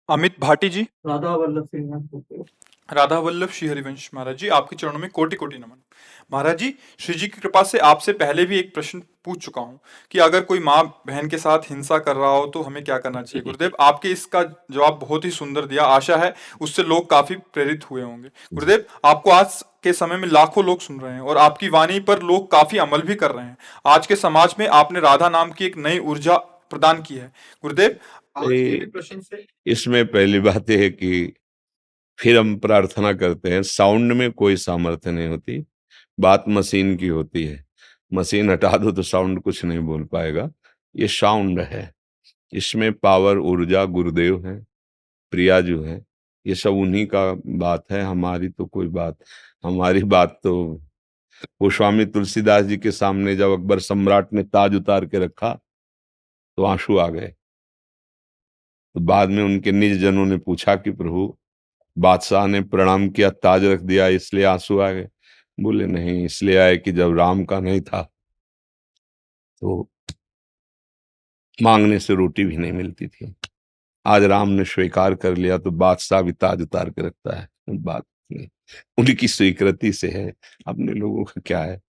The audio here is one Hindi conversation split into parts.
अमित भाटी जी। राधा वल्लभ सिंह। राधा वल्लभ श्री हरिवंश महाराज जी, आपके चरणों में कोटि कोटि नमन। महाराज जी, श्री जी की कृपा से आपसे पहले भी एक प्रश्न पूछ चुका हूँ कि अगर कोई माँ बहन के साथ हिंसा कर रहा हो तो हमें क्या करना चाहिए। गुरुदेव, आपके इसका जवाब बहुत ही सुंदर दिया। आशा है उससे लोग काफी प्रेरित हुए होंगे। गुरुदेव, आपको आज के समय में लाखों लोग सुन रहे हैं और आपकी वाणी पर लोग काफी अमल भी कर रहे हैं। आज के समाज में आपने राधा नाम की एक नई ऊर्जा प्रदान की है। गुरुदेव, आज के भी प्रश्न से इसमें पहली बात यह है कि फिर हम प्रार्थना करते हैं, साउंड में कोई सामर्थ्य नहीं होती, बात मशीन की होती है। मशीन हटा दो तो साउंड कुछ नहीं बोल पाएगा। ये साउंड है, इसमें पावर, ऊर्जा गुरुदेव है, प्रिया जो है, ये सब उन्हीं का बात है। हमारी तो कोई बात, हमारी बात तो वो स्वामी तुलसीदास जी के सामने जब अकबर सम्राट ने ताज उतार के रखा तो आंसू आ गए। तो बाद में उनके निज जनों ने पूछा कि प्रभु, बादशाह ने प्रणाम किया, ताज रख दिया, इसलिए आंसू आ गए? बोले नहीं, इसलिए आए कि जब राम का नहीं था तो मांगने से रोटी भी नहीं मिलती थी। आज राम ने स्वीकार कर लिया तो बादशाह भी ताज उतार के रखता है। बात नहीं, उनकी स्वीकृति से है, अपने लोगों का क्या है।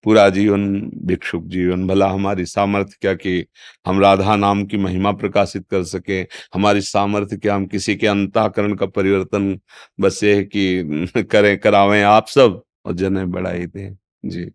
पूरा जीवन भिक्षुक जीवन, भला हमारी सामर्थ्य क्या कि हम राधा नाम की महिमा प्रकाशित कर सके? हमारी सामर्थ्य क्या हम किसी के अंतःकरण का परिवर्तन बस ये है कि करें, करावें आप सब और जने बढ़ाई दें जी।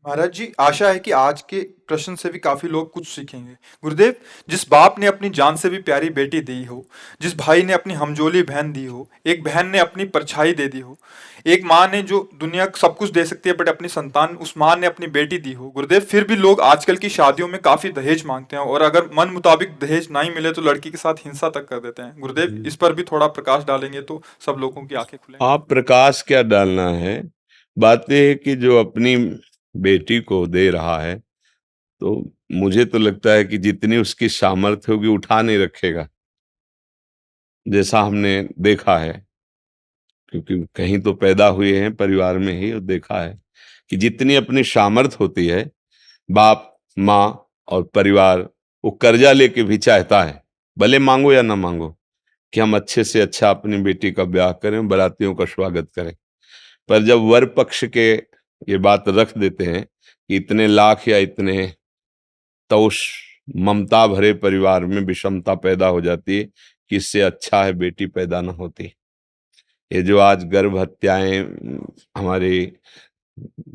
महाराज जी, आशा है कि आज के प्रश्न से भी काफी लोग कुछ सीखेंगे। गुरुदेव, जिस बाप ने अपनी जान से भी प्यारी बेटी दी हो, जिस भाई ने अपनी हमजोली बहन दी हो, एक बहन ने अपनी परछाई दे दी हो, एक माँ ने जो दुनिया सब कुछ दे सकती है बट अपनी संतान, उस माँ ने अपनी बेटी दी हो। गुरुदेव, फिर भी लोग आजकल की शादियों में काफी दहेज मांगते हैं और अगर मन मुताबिक दहेज नहीं मिले तो लड़की के साथ हिंसा तक कर देते हैं। गुरुदेव, इस पर भी थोड़ा प्रकाश डालेंगे तो सब लोगों की आंखें खुलेंगी। आप प्रकाश क्या डालना है, बात यह है कि जो अपनी बेटी को दे रहा है तो मुझे तो लगता है कि जितनी उसकी सामर्थ्य होगी उठा नहीं रखेगा, जैसा हमने देखा है। क्योंकि कहीं तो पैदा हुए हैं परिवार में ही, और देखा है कि जितनी अपनी सामर्थ्य होती है, बाप माँ और परिवार वो कर्जा लेके भी चाहता है, भले मांगो या ना मांगो, कि हम अच्छे से अच्छा अपनी बेटी का ब्याह करें, बारातियों का स्वागत करें। पर जब वर पक्ष के ये बात रख देते हैं कि इतने लाख या इतने, तो उस ममता भरे परिवार में विषमता पैदा हो जाती है कि इससे अच्छा है बेटी पैदा ना होती। ये जो आज गर्भ हत्याएं हमारे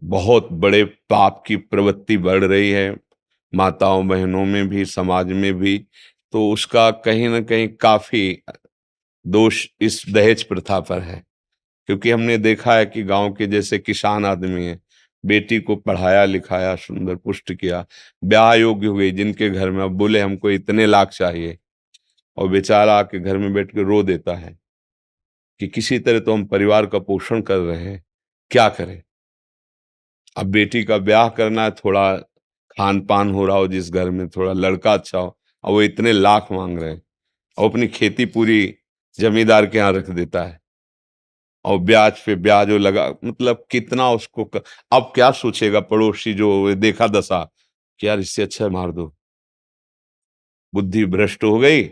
बहुत बड़े पाप की प्रवृत्ति बढ़ रही है, माताओं बहनों में भी समाज में भी, तो उसका कहीं ना कहीं काफी दोष इस दहेज प्रथा पर है। क्योंकि हमने देखा है कि गांव के जैसे किसान आदमी है, बेटी को पढ़ाया लिखाया, सुंदर पुष्ट किया, ब्याह योग्य हो गई, जिनके घर में अब बोले हमको इतने लाख चाहिए, और बेचारा आके घर में बैठ के रो देता है कि किसी तरह तो हम परिवार का पोषण कर रहे हैं, क्या करें। अब बेटी का ब्याह करना है, थोड़ा खान पान हो रहा हो जिस घर में, थोड़ा लड़का अच्छा हो, और वो इतने लाख मांग रहे हैं, और अपनी खेती पूरी जमींदार के यहाँ रख देता है, और ब्याज पे ब्याज वो लगा, मतलब कितना उसको अब क्या सोचेगा पड़ोसी जो देखा दशा कि यार इससे अच्छा मार दो। बुद्धि भ्रष्ट हो गई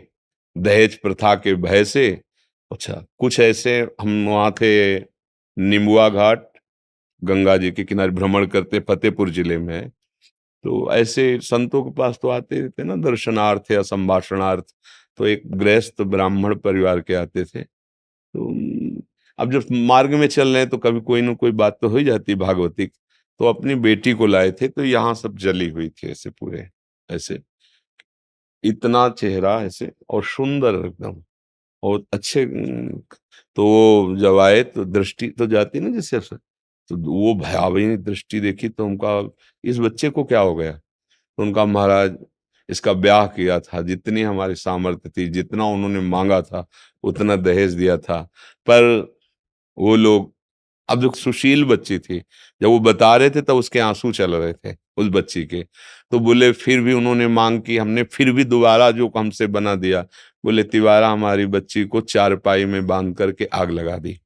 दहेज प्रथा के भय से। अच्छा, कुछ ऐसे हम वहाँ थे निम्बुआ घाट, गंगा जी के किनारे भ्रमण करते, फतेहपुर जिले में है। तो ऐसे संतों के पास तो आते रहते ना दर्शनार्थ या संभाषणार्थ। तो एक गृहस्थ ब्राह्मण परिवार के आते थे। तो अब जब मार्ग में चल रहे हैं तो कभी कोई ना कोई बात तो हो ही जाती है भागवतिक। तो अपनी बेटी को लाए थे, तो यहाँ सब जली हुई थी ऐसे पूरे, ऐसे इतना चेहरा ऐसे और सुंदर एकदम और अच्छे। तो वो जब आए तो दृष्टि तो जाती ना जैसे ऐसे, तो वो भयावही दृष्टि देखी तो उनका, इस बच्चे को क्या हो गया? तो उनका, महाराज इसका ब्याह किया था, जितनी हमारी सामर्थ्य थी, जितना उन्होंने मांगा था उतना दहेज दिया था। पर वो लोग, अब जो सुशील बच्ची थी, जब वो बता रहे थे तब उसके आंसू चल रहे थे उस बच्ची के। तो बोले फिर भी उन्होंने मांग की, हमने फिर भी दोबारा जो हमसे बना दिया। बोले तिवारा हमारी बच्ची को चारपाई में बांध करके आग लगा दी,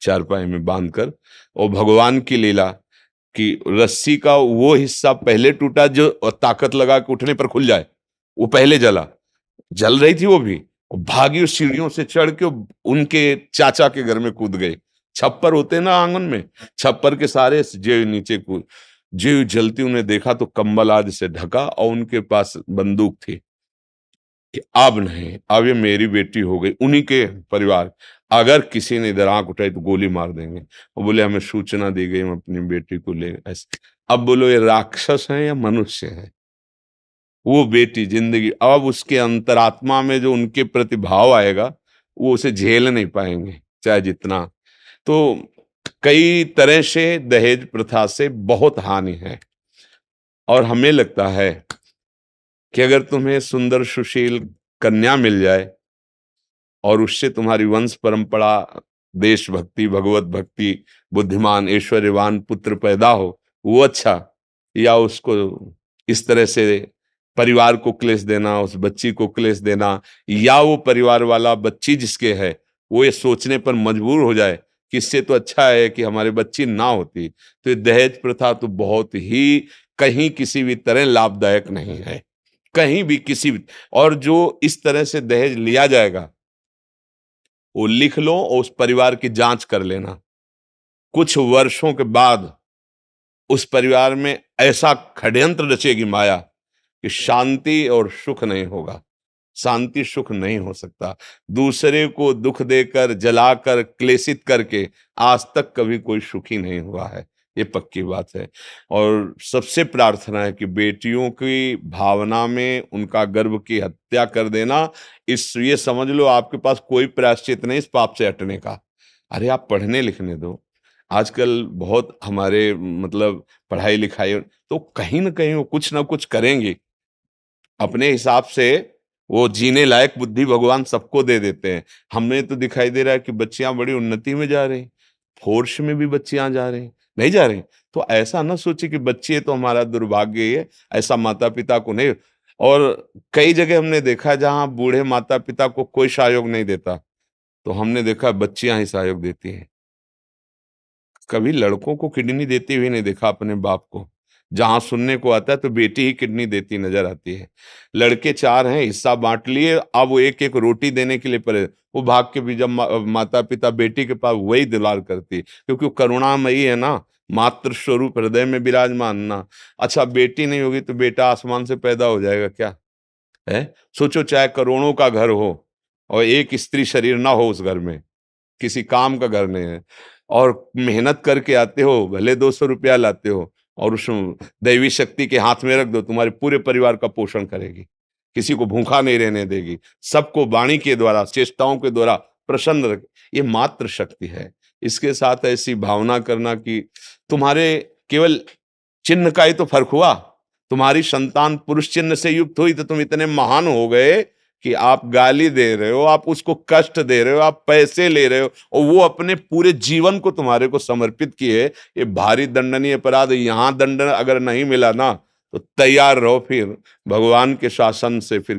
चारपाई में बांध कर। और भगवान की लीला कि रस्सी का वो हिस्सा पहले टूटा जो ताकत लगा के उठने पर खुल जाए, वो पहले जला, जल रही थी वो भी, और भागी उस सीढ़ियों से चढ़ के उनके चाचा के घर में कूद गए। छप्पर होते ना आंगन में, छप्पर के सारे जे नीचे कूद, जे जलती उन्हें देखा तो कंबल आदि से ढका और उनके पास बंदूक थी कि अब नहीं, अब ये मेरी बेटी हो गई। उन्हीं के परिवार, अगर किसी ने इधर आंख उठाई तो गोली मार देंगे। वो बोले हमें सूचना दी गई, हम अपनी बेटी को ले ऐसे। अब बोलो ये राक्षस है या मनुष्य है? वो बेटी जिंदगी, अब उसके अंतरात्मा में जो उनके प्रति भाव आएगा वो उसे झेल नहीं पाएंगे चाहे जितना। तो कई तरह से दहेज प्रथा से बहुत हानि है। और हमें लगता है कि अगर तुम्हें सुंदर सुशील कन्या मिल जाए और उससे तुम्हारी वंश परंपरा, देशभक्ति, भगवत भक्ति, बुद्धिमान ऐश्वर्यवान पुत्र पैदा हो, वो अच्छा। या उसको इस तरह से परिवार को क्लेश देना, उस बच्ची को क्लेश देना, या वो परिवार वाला बच्ची जिसके है वो ये सोचने पर मजबूर हो जाए कि इससे तो अच्छा है कि हमारी बच्ची ना होती। तो ये दहेज प्रथा तो बहुत ही कहीं किसी भी तरह लाभदायक नहीं है, कहीं भी किसी भी। और जो इस तरह से दहेज लिया जाएगा वो लिख लो और उस परिवार की जांच कर लेना। कुछ वर्षों के बाद उस परिवार में ऐसा षड्यंत्र रचेगी माया कि शांति और सुख नहीं होगा, शांति सुख नहीं हो सकता। दूसरे को दुख देकर, जलाकर, क्लेशित करके आज तक कभी कोई सुखी नहीं हुआ है, ये पक्की बात है। और सबसे प्रार्थना है कि बेटियों की भावना में उनका गर्भ की हत्या कर देना, इस ये समझ लो आपके पास कोई प्रायश्चित नहीं इस पाप से हटने का। अरे आप पढ़ने लिखने दो। आजकल बहुत हमारे मतलब पढ़ाई लिखाई, तो कहीं ना कहीं वो कुछ ना कुछ करेंगे अपने हिसाब से। वो जीने लायक बुद्धि भगवान सबको दे देते हैं। हमें तो दिखाई दे रहा है कि बच्चियां बड़ी उन्नति में जा रही, फोर्स में भी बच्चियां जा रही, नहीं जा रही। तो ऐसा ना सोचे कि बच्चे तो हमारा दुर्भाग्य है, ऐसा माता पिता को नहीं। और कई जगह हमने देखा जहां बूढ़े माता पिता को कोई सहयोग नहीं देता, तो हमने देखा बच्चियां ही सहयोग देती हैं। कभी लड़कों को किडनी देते हुए नहीं देखा अपने बाप को। जहां सुनने को आता है तो बेटी ही किडनी देती नजर आती है। लड़के चार हैं, हिस्सा बांट लिए, अब वो एक एक रोटी देने के लिए पड़े, वो भाग के भी जब माता पिता बेटी के पास वही दुलार करती है, क्योंकि वो करुणामयी है ना, मातृ स्वरूप हृदय में विराजमान ना। अच्छा बेटी नहीं होगी तो बेटा आसमान से पैदा हो जाएगा क्या है? सोचो चाहे करोड़ों का घर हो और एक स्त्री शरीर ना हो उस घर में, किसी काम का घर नहीं है, और मेहनत करके आते हो, भले 200 रुपया लाते हो और उस दैवी शक्ति के हाथ में रख दो, तुम्हारे पूरे परिवार का पोषण करेगी, किसी को भूखा नहीं रहने देगी, सबको वाणी के द्वारा, चेष्टाओं के द्वारा प्रसन्न रख। ये मात्र शक्ति है। इसके साथ ऐसी भावना करना कि तुम्हारे केवल चिन्ह का ही तो फर्क हुआ, तुम्हारी संतान पुरुष चिन्ह से युक्त हुई तो तुम इतने महान हो गए कि आप गाली दे रहे हो, आप उसको कष्ट दे रहे हो, आप पैसे ले रहे हो और वो अपने पूरे जीवन को तुम्हारे को समर्पित किए। ये भारी दंडनीय अपराध है। यहां दंड अगर नहीं मिला ना तो तैयार रहो, फिर भगवान के शासन से फिर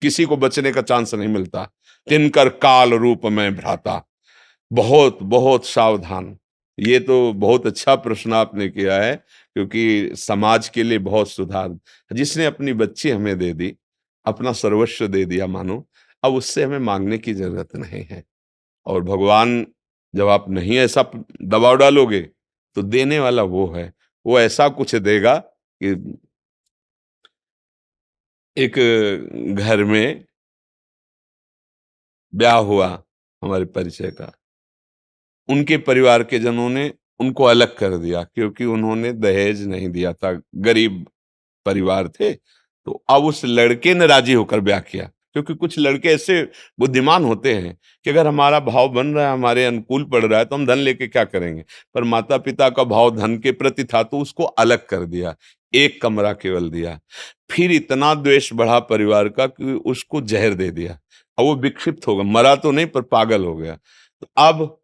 किसी को बचने का चांस नहीं मिलता। तिनकर काल रूप में भ्राता, बहुत बहुत सावधान। ये तो बहुत अच्छा प्रश्न आपने किया है, क्योंकि समाज के लिए बहुत सुधार। जिसने अपनी बच्ची हमें दे दी, अपना सर्वस्व दे दिया मानो, अब उससे हमें मांगने की जरूरत नहीं है। और भगवान, जब आप नहीं ऐसा दबाव डालोगे तो देने वाला वो है, वो ऐसा कुछ देगा कि एक घर में ब्याह हुआ हमारे परिचय का, उनके परिवार के जनों ने उनको अलग कर दिया क्योंकि उन्होंने दहेज नहीं दिया था, गरीब परिवार थे। तो अब उस लड़के ने राजी होकर ब्याह किया, क्योंकि कुछ लड़के ऐसे बुद्धिमान होते हैं कि अगर हमारा भाव बन रहा है, हमारे अनुकूल पड़ रहा है तो हम धन लेके क्या करेंगे। पर माता पिता का भाव धन के प्रति था तो उसको अलग कर दिया, एक कमरा केवल दिया। फिर इतना द्वेष बढ़ा परिवार का कि उसको जहर दे दिया और वो विक्षिप्त हो गया, मरा तो नहीं पर पागल हो गया। तो अब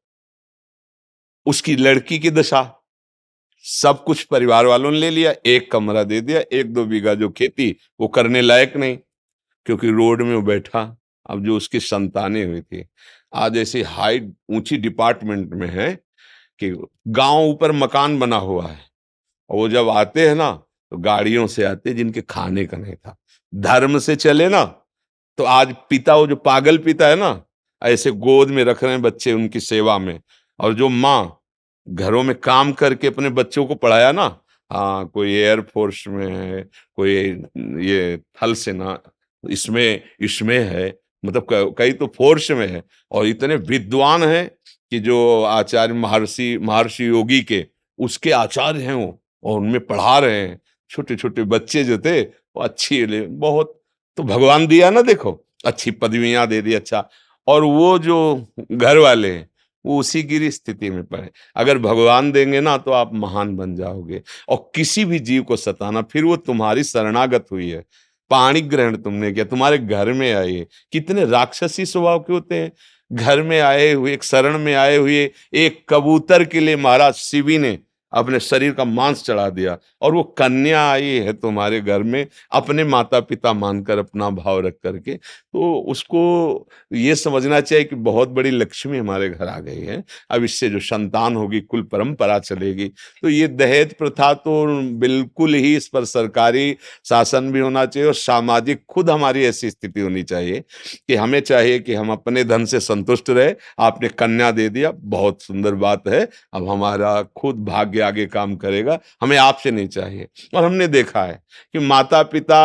उसकी लड़की की दशा, सब कुछ परिवार वालों ने ले लिया, एक कमरा दे दिया, 1-2 बीघा जो खेती वो करने लायक नहीं, क्योंकि रोड में वो बैठा। अब जो उसकी संतानें हुई थी, आज ऐसी हाई ऊंची डिपार्टमेंट में है कि गांव ऊपर मकान बना हुआ है, और वो जब आते हैं ना तो गाड़ियों से आते जिनके खाने का नहीं था। धर्म से चले ना तो आज पिता, वो जो पागल पिता है ना, ऐसे गोद में रख रहे हैं बच्चे उनकी सेवा में, और जो माँ घरों में काम करके अपने बच्चों को पढ़ाया ना, हाँ, कोई एयरफोर्स में है, कोई ये थल सेना इसमें इसमें है, मतलब कई तो फोर्स में है, और इतने विद्वान हैं कि जो आचार्य महर्षि महर्षि योगी के उसके आचार्य हैं वो, और उनमें पढ़ा रहे हैं। छोटे छोटे बच्चे जो थे वो अच्छी बहुत, तो भगवान दिया ना, देखो अच्छी पदवियां दे दी, अच्छा। और वो जो घर वाले हैं वो उसी की स्थिति में पड़े। अगर भगवान देंगे ना तो आप महान बन जाओगे, और किसी भी जीव को सताना, फिर वो तुम्हारी शरणागत हुई है, पाणी ग्रहण तुमने किया, तुम्हारे घर में आए, कितने राक्षसी स्वभाव के होते हैं। घर में आए हुए, एक शरण में आए हुए एक कबूतर के लिए महाराज शिवी ने अपने शरीर का मांस चढ़ा दिया, और वो कन्या आई है तुम्हारे घर में अपने माता पिता मानकर, अपना भाव रख करके, तो उसको ये समझना चाहिए कि बहुत बड़ी लक्ष्मी हमारे घर आ गई है, अब इससे जो संतान होगी कुल परंपरा चलेगी। तो ये दहेज प्रथा तो बिल्कुल ही, इस पर सरकारी शासन भी होना चाहिए, और सामाजिक खुद हमारी ऐसी स्थिति होनी चाहिए कि हमें चाहिए कि हम अपने धन से संतुष्ट रहे। आपने कन्या दे दिया, बहुत सुंदर बात है, अब हमारा खुद भाग्य आगे काम करेगा, हमें आपसे नहीं चाहिए। और हमने देखा है कि माता पिता,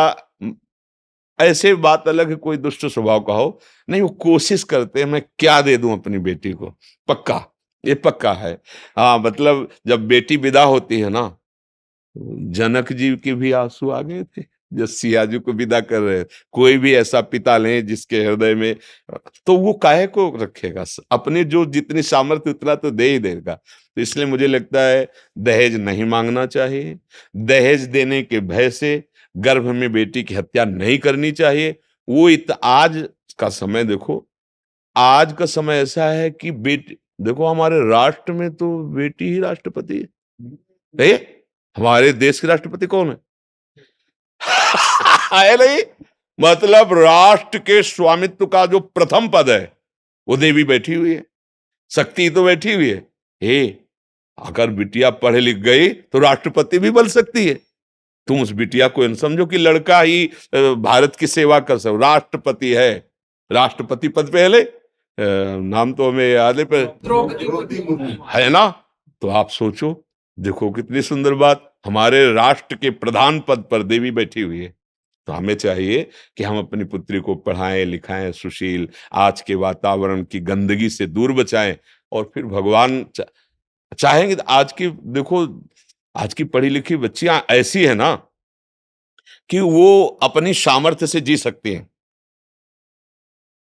ऐसे बात अलग है कोई दुष्ट स्वभाव का हो, नहीं, वो कोशिश करते हैं मैं क्या दे दूं अपनी बेटी को, पक्का, ये पक्का है। हाँ, मतलब जब बेटी विदा होती है ना, जनक जी के भी आंसू आ गए थे जब सिया जी को विदा कर रहे। कोई भी ऐसा पिता लें जिसके हृदय में, तो वो काहे को रखेगा, अपने जो जितनी सामर्थ्य उतना तो दे ही देगा। तो इसलिए मुझे लगता है दहेज नहीं मांगना चाहिए, दहेज देने के भय से गर्भ में बेटी की हत्या नहीं करनी चाहिए। वो आज का समय देखो, आज का समय ऐसा है कि बेटी, देखो हमारे राष्ट्र में तो बेटी ही राष्ट्रपति है। हमारे देश के राष्ट्रपति कौन है? है नहीं? मतलब राष्ट्र के स्वामित्व का जो प्रथम पद है वो देवी बैठी हुई है, शक्ति तो बैठी हुई है। अगर बिटिया पढ़ लिख गई तो राष्ट्रपति भी बन सकती है। तुम उस बिटिया को समझो कि लड़का ही भारत की सेवा कर सकता, राष्ट्रपति है, राष्ट्रपति पद पे नाम तो हमें याद है है ना। तो आप सोचो, देखो कितनी सुंदर बात, हमारे राष्ट्र के प्रधान पद पर देवी बैठी हुई है। तो हमें चाहिए कि हम अपनी पुत्री को पढ़ाएं लिखाएं, सुशील, आज के वातावरण की गंदगी से दूर बचाएं, और फिर भगवान चाहेंगे तो आज की, देखो आज की पढ़ी लिखी बच्चियां ऐसी है ना कि वो अपनी सामर्थ्य से जी सकती हैं।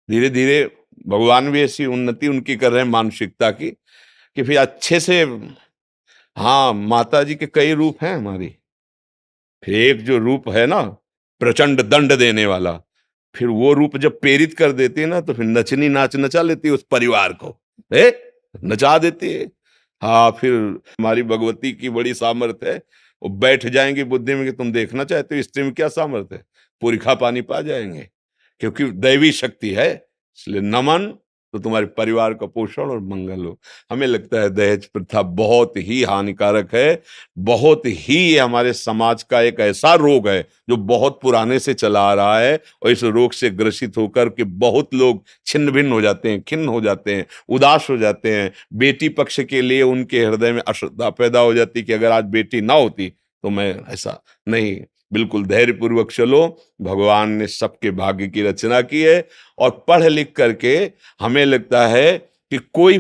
धीरे धीरे भगवान भी ऐसी उन्नति उनकी कर रहे हैं मानसिकता की कि फिर अच्छे से, हाँ, माता जी के कई रूप हैं हमारी। फिर एक जो रूप है ना प्रचंड दंड देने वाला, फिर वो रूप जब प्रेरित कर देती है ना, तो फिर नचनी नाच नचा लेती है उस परिवार को, नचा देती है। हाँ, फिर हमारी भगवती की बड़ी सामर्थ्य है, वो बैठ जाएंगे बुद्धि में कि तुम देखना चाहते हो स्त्री में क्या सामर्थ्य है, पूरी खा पानी पा जाएंगे, क्योंकि दैवी शक्ति है। इसलिए नमन, तो तुम्हारे परिवार का पोषण और मंगल हो। हमें लगता है दहेज प्रथा बहुत ही हानिकारक है, बहुत ही ये हमारे समाज का एक ऐसा रोग है जो बहुत पुराने से चला आ रहा है, और इस रोग से ग्रसित होकर के बहुत लोग छिन्न भिन्न हो जाते हैं, खिन्न हो जाते हैं, उदास हो जाते हैं। बेटी पक्ष के लिए उनके हृदय में अश्रद्धा पैदा हो जाती कि अगर आज बेटी ना होती तो मैं ऐसा नहीं। बिल्कुल धैर्यपूर्वक चलो, भगवान ने सबके भाग्य की रचना की है, और पढ़ लिख करके हमें लगता है कि कोई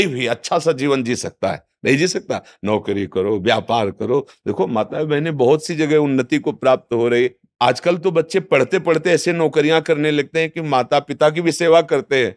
भी अच्छा सा जीवन जी सकता है। नहीं जी सकता? नौकरी करो, व्यापार करो। देखो माता बहनें बहुत सी जगह उन्नति को प्राप्त हो रही। आजकल तो बच्चे पढ़ते पढ़ते ऐसे नौकरियां करने लगते हैं कि माता पिता की भी सेवा करते हैं,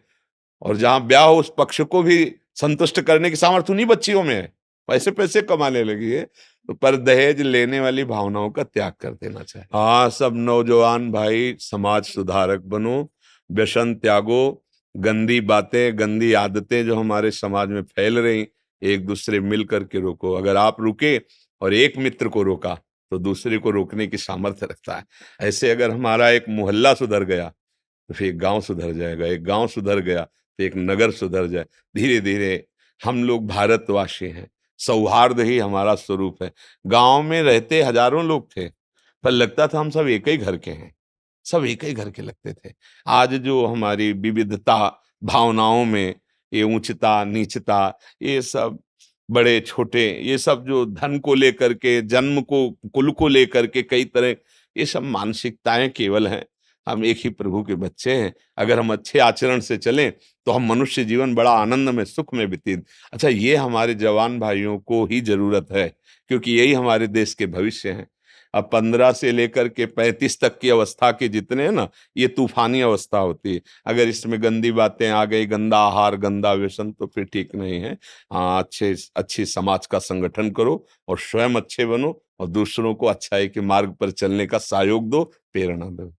और जहां ब्याह हो उस पक्ष को भी संतुष्ट करने की सामर्थ्य उन्हीं बच्चियों में है, पैसे पैसे कमाने लगी है। तो पर दहेज लेने वाली भावनाओं का त्याग कर देना चाहिए। हाँ, सब नौजवान भाई समाज सुधारक बनो, व्यसन त्यागो, गंदी बातें गंदी आदतें जो हमारे समाज में फैल रही, एक दूसरे मिल करके रोको। अगर आप रुके और एक मित्र को रोका तो दूसरे को रोकने की सामर्थ्य रखता है। ऐसे अगर हमारा एक मोहल्ला सुधर गया तो फिर एक गांव सुधर जाएगा, एक गांव सुधर गया तो एक नगर सुधर जाए। धीरे धीरे हम लोग भारतवासी हैं, सौहार्द ही हमारा स्वरूप है। गांव में रहते हजारों लोग थे, पर लगता था हम सब एक ही घर के हैं। सब एक ही घर के लगते थे। आज जो हमारी विविधता भावनाओं में, ये ऊंचता नीचता, ये सब बड़े छोटे, ये सब जो धन को लेकर के, जन्म को, कुल को लेकर के कई तरह, ये सब मानसिकताएं केवल हैं। हम एक ही प्रभु के बच्चे हैं। अगर हम अच्छे आचरण से चलें तो हम मनुष्य जीवन बड़ा आनंद में, सुख में व्यतीत। अच्छा, ये हमारे जवान भाइयों को ही जरूरत है, क्योंकि यही हमारे देश के भविष्य हैं। अब 15 से लेकर के 35 तक की अवस्था के जितने हैं ना, ये तूफानी अवस्था होती है। अगर इसमें गंदी बातें आ गई, गंदा आहार, गंदा व्यसन, तो फिर ठीक नहीं है। हाँ, अच्छी समाज का संगठन करो और स्वयं अच्छे बनो और दूसरों को अच्छाई के मार्ग पर चलने का सहयोग दो, प्रेरणा दो।